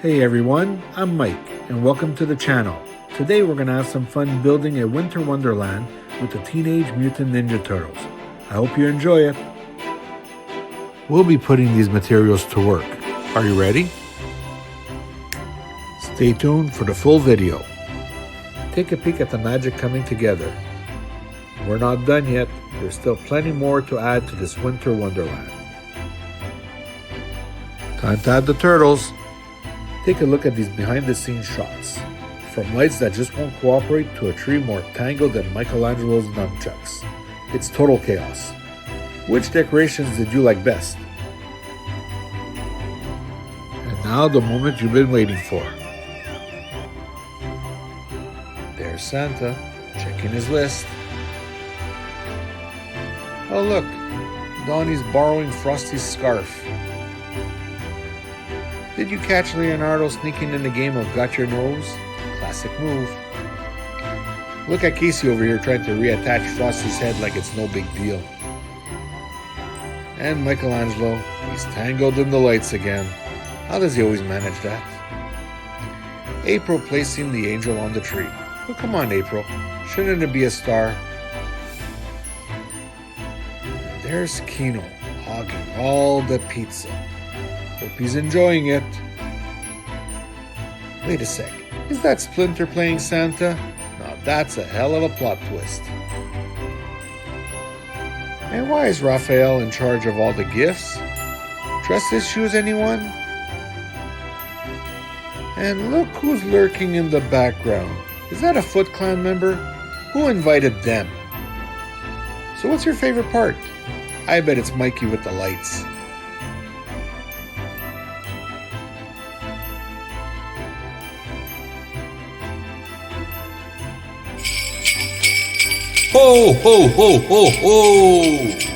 Hey everyone, I'm Mike and welcome to the channel. Today we're going to have some fun building a winter wonderland with the Teenage Mutant Ninja Turtles. I hope you enjoy it. We'll be putting these materials to work. Are you ready? Stay tuned for the full video. Take a peek at the magic coming together. We're not done yet. There's still plenty more to add to this winter wonderland. Time to add the turtles. Take a look at these behind-the-scenes shots. From lights that just won't cooperate to a tree more tangled than Michelangelo's nunchucks. It's total chaos. Which decorations did you like best? And now the moment you've been waiting for. There's Santa, checking his list. Oh look, Donnie's borrowing Frosty's scarf. Did you catch Leonardo sneaking in the game of Got Your Nose? Classic move. Look at Casey over here trying to reattach Frosty's head like it's no big deal. And Michelangelo, he's tangled in the lights again. How does he always manage that? April placing the angel on the tree. Oh, come on, April. Shouldn't it be a star? And there's Kino, hogging all the pizza. Hope he's enjoying it. Wait a sec. Is that Splinter playing Santa? Now that's a hell of a plot twist. And why is Raphael in charge of all the gifts? Trust his shoes, anyone? And look who's lurking in the background. Is that a Foot Clan member? Who invited them? So what's your favorite part? I bet it's Mikey with the lights. Ho, ho, ho, ho, ho!